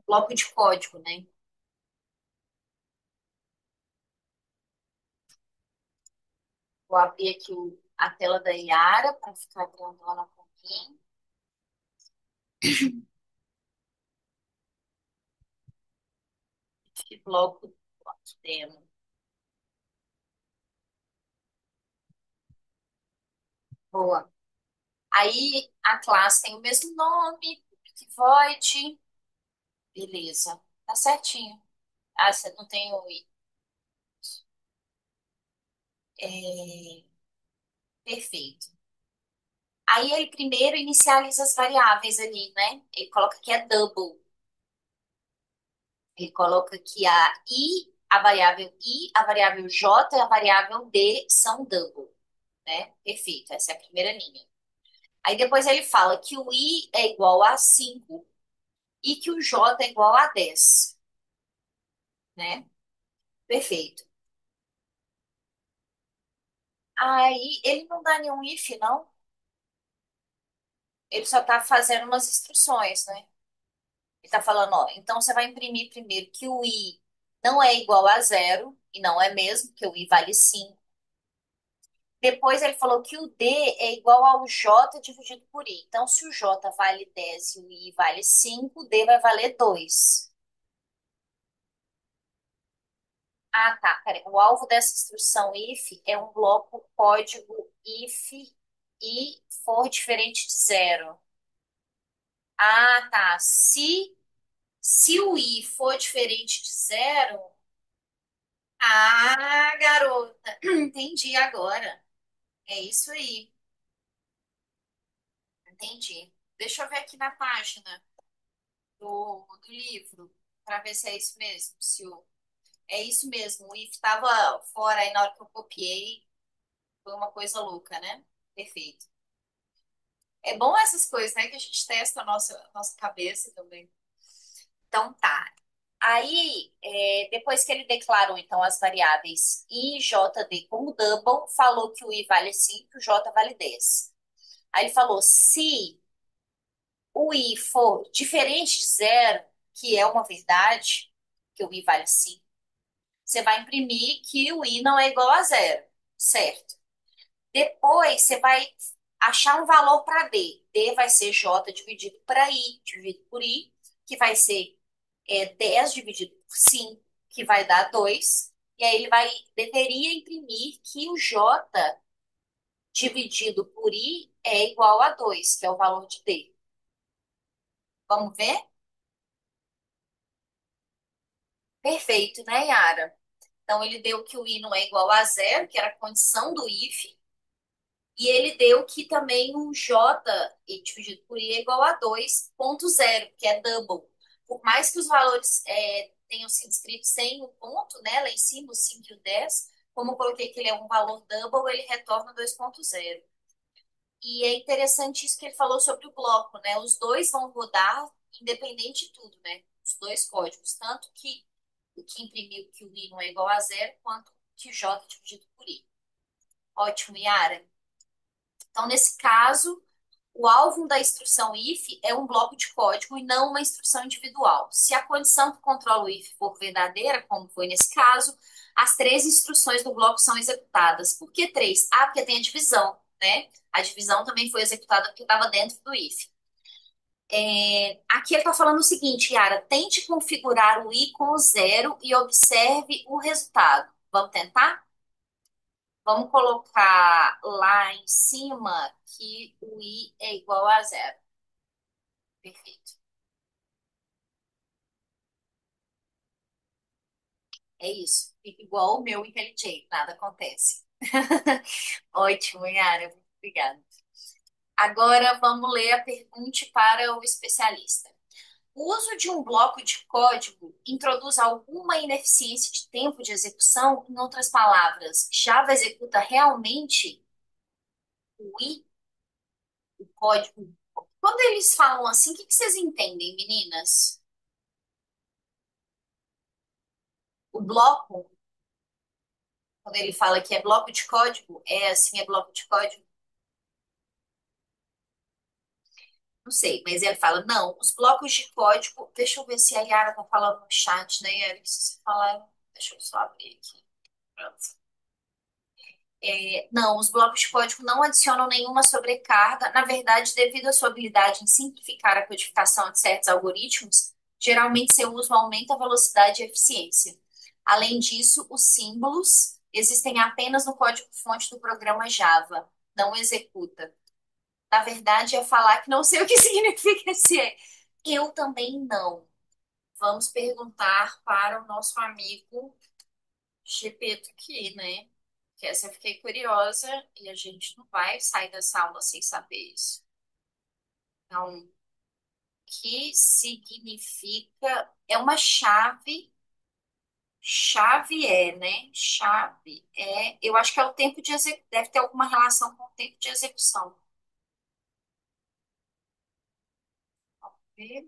bloco de código, né? Vou abrir aqui a tela da Yara para ficar grandona um pouquinho. Esse bloco demo. Boa. Aí a classe tem o mesmo nome, Void. Beleza. Tá certinho. Ah, você não tem o i. É, perfeito. Aí ele primeiro inicializa as variáveis ali, né? Ele coloca que é double. Ele coloca que a variável i, a variável j e a variável d são double, né? Perfeito, essa é a primeira linha. Aí depois ele fala que o i é igual a 5 e que o j é igual a 10, né? Perfeito. Aí ele não dá nenhum if, não? Ele só está fazendo umas instruções, né? Ele está falando, ó, então você vai imprimir primeiro que o i não é igual a zero, e não é mesmo, porque o i vale 5. Depois ele falou que o D é igual ao J dividido por I. Então, se o J vale 10 e o I vale 5, o D vai valer 2. Ah, tá. Peraí. O alvo dessa instrução if é um bloco código if e for diferente de zero. Ah, tá. Se o I for diferente de zero. Ah, garota. Entendi agora. É isso aí. Entendi. Deixa eu ver aqui na página do livro, para ver se é isso mesmo. É isso mesmo. O if estava fora, aí na hora que eu copiei, foi uma coisa louca, né? Perfeito. É bom essas coisas, né? Que a gente testa a nossa cabeça também. Então tá. Aí, depois que ele declarou, então, as variáveis i e jd como double, falou que o i vale 5, o j vale 10. Aí ele falou, se o i for diferente de zero, que é uma verdade, que o i vale 5, você vai imprimir que o i não é igual a zero, certo? Depois você vai achar um valor para d. D vai ser j dividido para i, dividido por i, que vai ser 10 dividido por 5, que vai dar 2. E aí deveria imprimir que o j dividido por i é igual a 2, que é o valor de d. Vamos ver? Perfeito, né, Yara? Então, ele deu que o i não é igual a zero, que era a condição do if, e ele deu que também o j dividido por i é igual a 2,0, que é double. Por mais que os valores tenham sido escritos sem o ponto, né, lá em cima, o 5 e o 10, como eu coloquei que ele é um valor double, ele retorna 2,0. E é interessante isso que ele falou sobre o bloco, né? Os dois vão rodar independente de tudo, né? Os dois códigos, tanto que o que imprimiu que o i não é igual a zero, quanto que o j dividido por i. Ótimo, Yara. Então, nesse caso, o alvo da instrução if é um bloco de código e não uma instrução individual. Se a condição que controla o if for verdadeira, como foi nesse caso, as três instruções do bloco são executadas. Por que três? Ah, porque tem a divisão, né? A divisão também foi executada porque estava dentro do if. Aqui ele está falando o seguinte, Yara, tente configurar o i com o zero e observe o resultado. Vamos tentar? Vamos colocar lá em cima que o i é igual a zero. Perfeito. É isso. Fica igual o meu IntelliJ, nada acontece. Ótimo, Yara. Muito obrigada. Agora vamos ler a pergunta para o especialista. O uso de um bloco de código introduz alguma ineficiência de tempo de execução? Em outras palavras, Java executa realmente o i, o código? Quando eles falam assim, o que vocês entendem, meninas? O bloco, quando ele fala que é bloco de código, é assim, é bloco de código? Não sei, mas ele fala, não, os blocos de código. Deixa eu ver se a Yara tá falando no chat, né, Yara? Se você falar, deixa eu só abrir aqui. Pronto. Não, os blocos de código não adicionam nenhuma sobrecarga. Na verdade, devido à sua habilidade em simplificar a codificação de certos algoritmos, geralmente seu uso aumenta a velocidade e a eficiência. Além disso, os símbolos existem apenas no código-fonte do programa Java, não executa. Na verdade, é falar que não sei o que significa esse E. Eu também não. Vamos perguntar para o nosso amigo Gepeto aqui, né? Que essa eu fiquei curiosa e a gente não vai sair dessa aula sem saber isso. Então, o que significa? É uma chave. Chave é, né? Chave é. Eu acho que é o tempo de execução. Deve ter alguma relação com o tempo de execução. Ver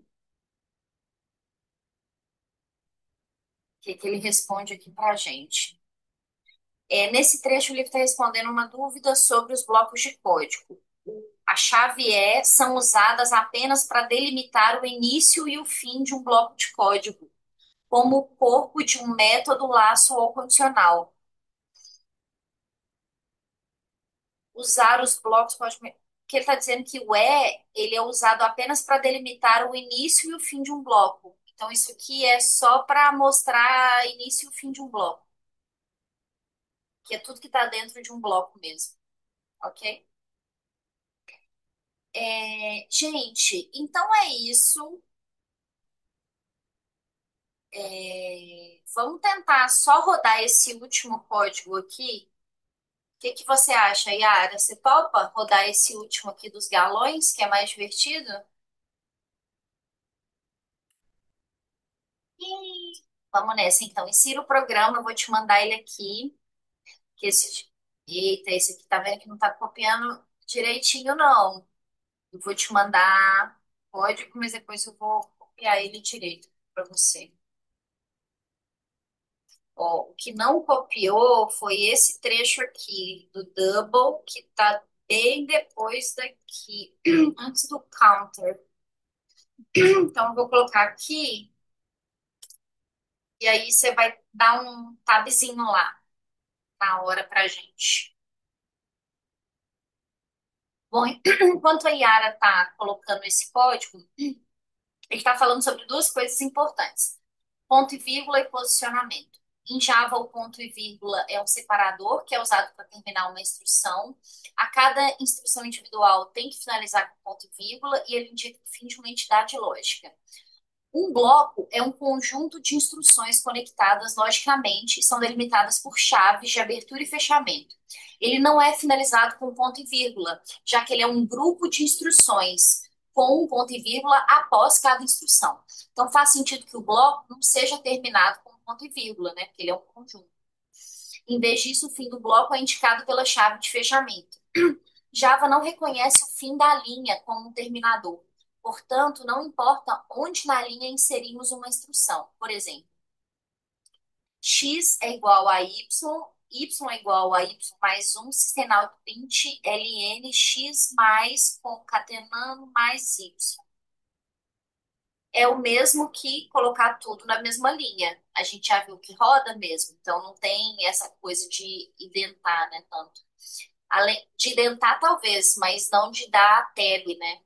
o que ele responde aqui para a gente. Nesse trecho, o livro está respondendo uma dúvida sobre os blocos de código. A chave E são usadas apenas para delimitar o início e o fim de um bloco de código, como o corpo de um método, laço ou condicional. Usar os blocos pode. Que ele está dizendo que o E ele é usado apenas para delimitar o início e o fim de um bloco. Então, isso aqui é só para mostrar início e o fim de um bloco, que é tudo que está dentro de um bloco mesmo, ok? Gente, então é isso. Vamos tentar só rodar esse último código aqui. O que que você acha, Yara? Você topa rodar esse último aqui dos galões, que é mais divertido? Ih, vamos nessa, então. Insira o programa, eu vou te mandar ele aqui. Que esse... Eita, esse aqui tá vendo que não tá copiando direitinho, não. Eu vou te mandar código, mas depois eu vou copiar ele direito para você. Ó, o que não copiou foi esse trecho aqui do double, que tá bem depois daqui, antes do counter. Então, eu vou colocar aqui, e aí você vai dar um tabzinho lá na hora pra gente. Bom, enquanto a Yara tá colocando esse código, ele está falando sobre duas coisas importantes. Ponto e vírgula e posicionamento. Em Java, o ponto e vírgula é um separador que é usado para terminar uma instrução. A cada instrução individual tem que finalizar com ponto e vírgula e ele indica o fim de uma entidade lógica. Um bloco é um conjunto de instruções conectadas logicamente e são delimitadas por chaves de abertura e fechamento. Ele não é finalizado com ponto e vírgula, já que ele é um grupo de instruções com um ponto e vírgula após cada instrução. Então faz sentido que o bloco não seja terminado com ponto e vírgula, né? Porque ele é um conjunto. Em vez disso, o fim do bloco é indicado pela chave de fechamento. Java não reconhece o fim da linha como um terminador. Portanto, não importa onde na linha inserimos uma instrução. Por exemplo, x é igual a y y é igual a y mais um, sistema print ln x mais concatenando mais y. É o mesmo que colocar tudo na mesma linha. A gente já viu que roda mesmo, então não tem essa coisa de identar, né, tanto. Além de identar, talvez, mas não de dar tag, né?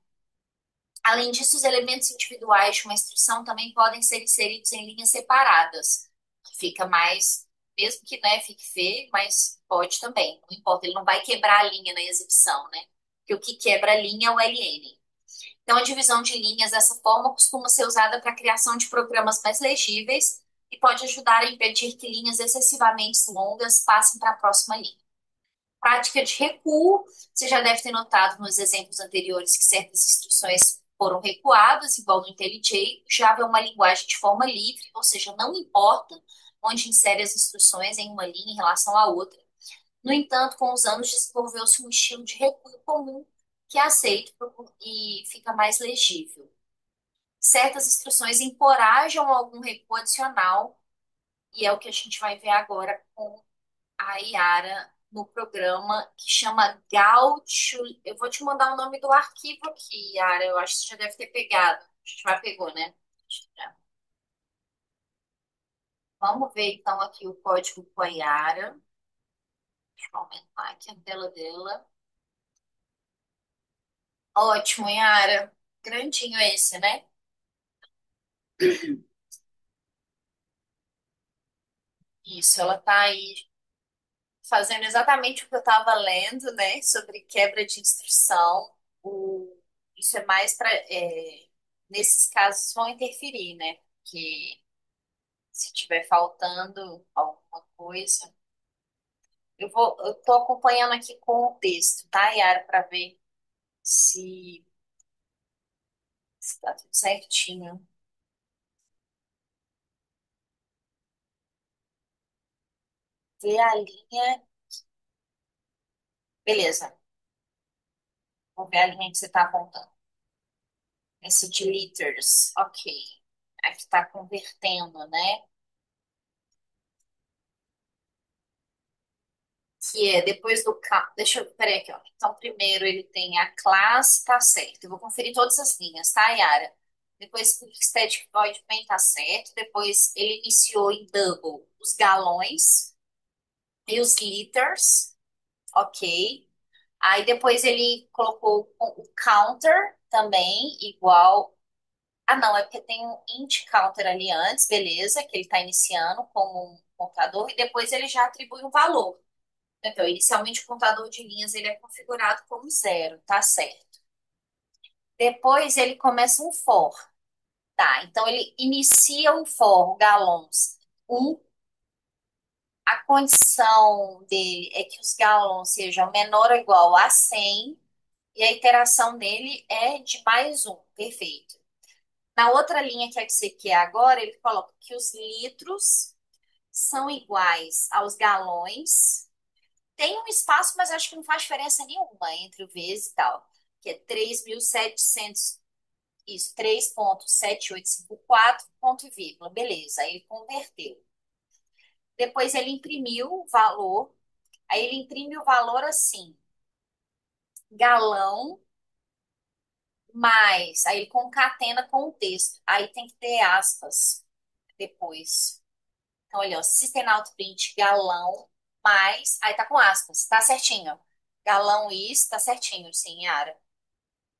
Além disso, os elementos individuais de uma instrução também podem ser inseridos em linhas separadas, que fica mais, mesmo que né, fique feio, mas pode também, não importa, ele não vai quebrar a linha na exibição, né? Porque o que quebra a linha é o LN. Então, a divisão de linhas dessa forma costuma ser usada para a criação de programas mais legíveis e pode ajudar a impedir que linhas excessivamente longas passem para a próxima linha. Prática de recuo, você já deve ter notado nos exemplos anteriores que certas instruções foram recuadas, igual no IntelliJ. Java é uma linguagem de forma livre, ou seja, não importa onde insere as instruções em uma linha em relação à outra. No entanto, com os anos desenvolveu-se um estilo de recuo comum que é aceito e fica mais legível. Certas instruções encorajam algum recuo adicional, e é o que a gente vai ver agora com a Yara no programa que chama Gaúcho. Eu vou te mandar o nome do arquivo aqui, Yara. Eu acho que você já deve ter pegado. A gente já pegou, né? Vamos ver então aqui o código com a Yara. Deixa eu aumentar aqui a tela dela. Ótimo, Yara. Grandinho esse, né? Isso, ela tá aí fazendo exatamente o que eu estava lendo, né? Sobre quebra de instrução. Isso é mais para. Nesses casos vão interferir, né? Que se tiver faltando alguma coisa. Eu tô acompanhando aqui com o texto, tá, Yara, para ver se, se tá tudo certinho. Ver a linha. Beleza, vou ver a linha que você está apontando. Esse de liters, ok. Aqui está convertendo, né? Que é depois do. Deixa eu. Peraí aqui, ó. Então, primeiro ele tem a classe, tá certo. Eu vou conferir todas as linhas, tá, Yara? Depois o static void main tá certo. Depois ele iniciou em double os galões e os liters, ok. Aí depois ele colocou o counter também, igual. Ah, não, é porque tem um int counter ali antes, beleza, que ele está iniciando como um contador, e depois ele já atribui um valor. Então, inicialmente o contador de linhas ele é configurado como zero, tá certo. Depois ele começa um for, tá? Então ele inicia um for galons um. A condição dele é que os galons sejam menor ou igual a 100 e a iteração dele é de mais um, perfeito. Na outra linha que é que você quer agora, ele coloca que os litros são iguais aos galões. Tem um espaço, mas acho que não faz diferença nenhuma entre o vezes e tal. Que é 3.700, isso, 3.7854, ponto e vírgula. Beleza, aí ele converteu. Depois ele imprimiu o valor. Aí ele imprime o valor assim: galão mais. Aí ele concatena com o texto. Aí tem que ter aspas depois. Então, olha, ó, System Out Print galão mais. Aí tá com aspas, tá certinho. Galão isso, tá certinho, sim, Yara.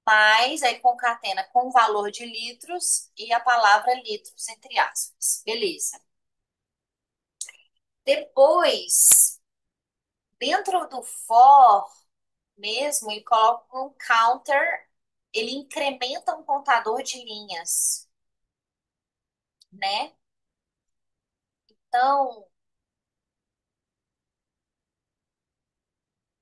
Mais, aí concatena com o valor de litros e a palavra litros, entre aspas. Beleza. Depois, dentro do for mesmo, ele coloca um counter, ele incrementa um contador de linhas, né? Então,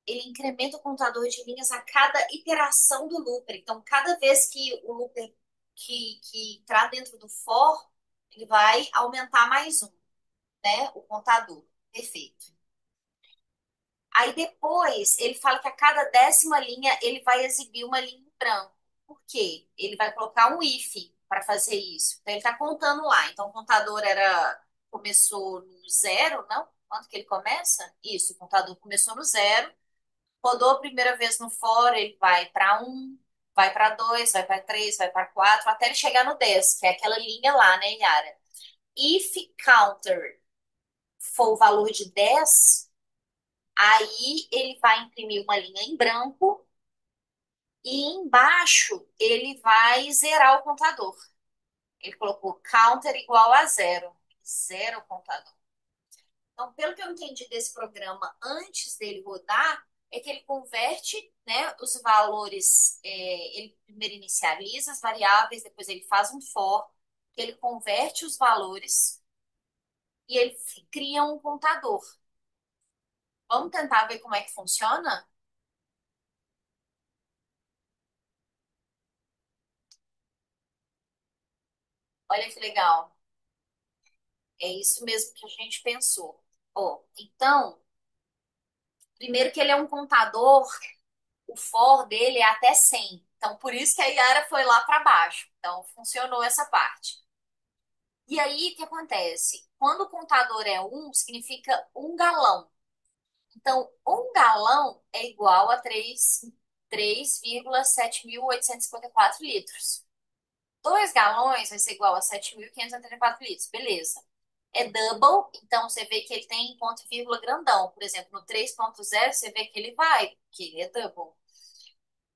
ele incrementa o contador de linhas a cada iteração do looper. Então, cada vez que o looper que entrar dentro do for, ele vai aumentar mais um, né? O contador. Perfeito. Aí depois ele fala que a cada 10ª linha ele vai exibir uma linha em branco. Por quê? Ele vai colocar um if para fazer isso. Então ele está contando lá. Então o contador começou no zero, não? Quanto que ele começa? Isso, o contador começou no zero, rodou a primeira vez no for, ele vai para um, vai para dois, vai para três, vai para quatro, até ele chegar no 10, que é aquela linha lá, né, Yara? If counter for o valor de 10, aí ele vai imprimir uma linha em branco e embaixo ele vai zerar o contador. Ele colocou counter igual a zero. Zero o contador. Então, pelo que eu entendi desse programa antes dele rodar, é que ele converte, né, os valores, ele primeiro inicializa as variáveis, depois ele faz um for, que ele converte os valores e ele cria um contador. Vamos tentar ver como é que funciona? Olha que legal. É isso mesmo que a gente pensou. Ó, então, primeiro que ele é um contador, o for dele é até 100. Então, por isso que a Yara foi lá para baixo. Então, funcionou essa parte. E aí, o que acontece? Quando o contador é um, significa um galão. Então, um galão é igual a 3,7.854 litros. 2 galões vai ser igual a 7.584 litros. Beleza. É double, então você vê que ele tem ponto e vírgula grandão. Por exemplo, no 3.0 você vê que ele vai, que ele é double.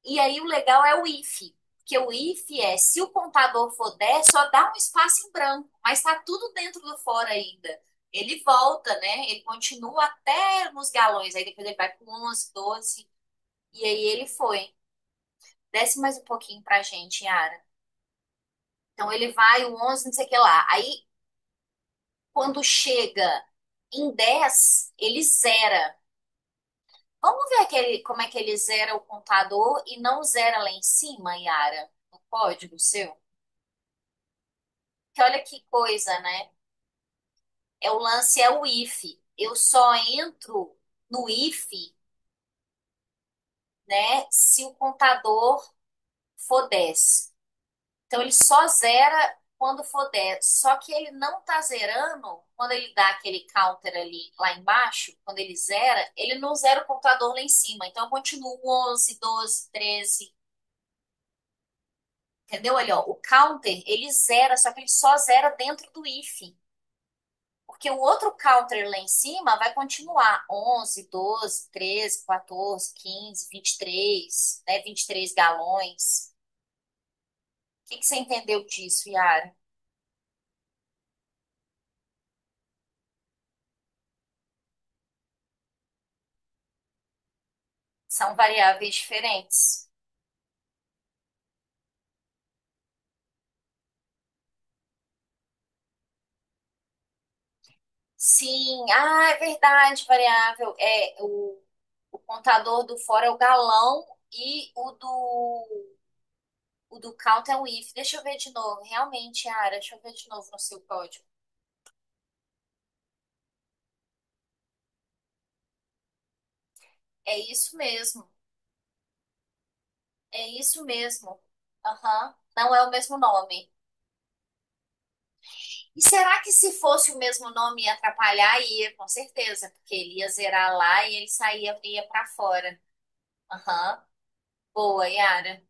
E aí o legal é o if, que o if é, se o contador for 10, só dá um espaço em branco, mas está tudo dentro do for ainda. Ele volta, né? Ele continua até nos galões, aí depois ele vai com 11, 12, e aí ele foi. Desce mais um pouquinho pra gente, Yara. Então ele vai, o 11, não sei o que lá. Aí, quando chega em 10, ele zera. Vamos ver como é que ele zera o contador e não zera lá em cima, Yara, no código seu? Que olha que coisa, né? É o lance é o if. Eu só entro no if, né, se o contador for 10. Então ele só zera quando for 10. Só que ele não tá zerando quando ele dá aquele counter ali lá embaixo, quando ele zera, ele não zera o contador lá em cima. Então eu continuo 11, 12, 13. Entendeu? Ali, ó, o counter, ele zera, só que ele só zera dentro do if. Porque o outro counter lá em cima vai continuar 11, 12, 13, 14, 15, 23, né? 23 galões. O que que você entendeu disso, Yara? São variáveis diferentes. Sim, é verdade, variável. O contador do fora é o galão e o do count é o if. Deixa eu ver de novo. Realmente, Yara, deixa eu ver de novo no seu código. É isso mesmo. É isso mesmo. Aham. Não é o mesmo nome. E será que se fosse o mesmo nome ia atrapalhar? Ia, com certeza, porque ele ia zerar lá e ele saía, ia para fora. Aham. Boa, Yara.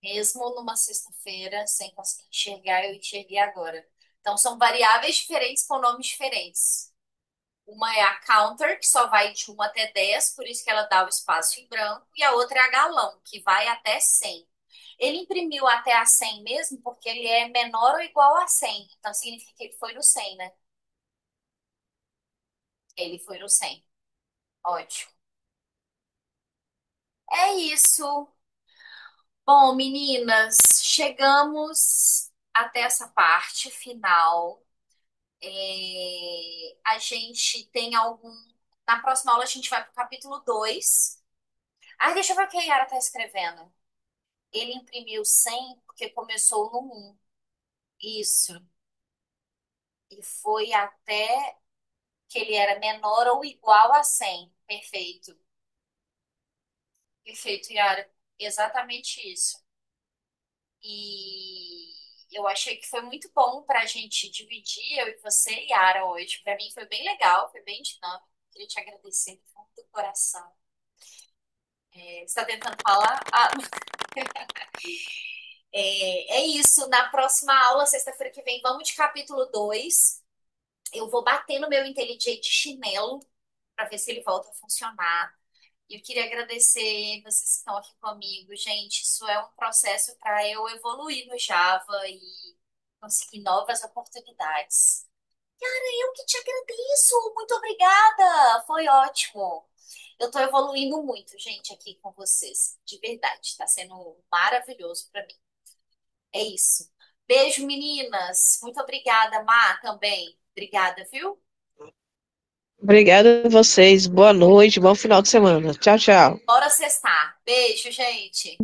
Mesmo numa sexta-feira, sem conseguir enxergar, eu enxerguei agora. Então, são variáveis diferentes com nomes diferentes. Uma é a counter, que só vai de 1 até 10, por isso que ela dá o espaço em branco, e a outra é a galão, que vai até 100. Ele imprimiu até a 100 mesmo, porque ele é menor ou igual a 100. Então, significa que ele foi no 100, né? Ele foi no 100. Ótimo. É isso. Bom, meninas, chegamos até essa parte final. A gente tem algum. Na próxima aula, a gente vai para o capítulo 2. Deixa eu ver o que a Yara está escrevendo. Ele imprimiu 100 porque começou no 1. Isso. E foi até que ele era menor ou igual a 100. Perfeito. Perfeito, Yara. Exatamente isso. E eu achei que foi muito bom para a gente dividir, eu e você, Yara, hoje. Para mim foi bem legal, foi bem dinâmico. Queria te agradecer do fundo do coração. Você está tentando falar? Ah, é isso. Na próxima aula, sexta-feira que vem, vamos de capítulo 2. Eu vou bater no meu inteligente chinelo para ver se ele volta a funcionar. E eu queria agradecer vocês que estão aqui comigo. Gente, isso é um processo para eu evoluir no Java e conseguir novas oportunidades. Eu que te agradeço. Muito obrigada. Foi ótimo. Eu estou evoluindo muito, gente, aqui com vocês. De verdade. Está sendo maravilhoso para mim. É isso. Beijo, meninas. Muito obrigada, Má, também. Obrigada, viu? Obrigada a vocês. Boa noite, bom final de semana. Tchau, tchau. Bora sextar. Beijo, gente.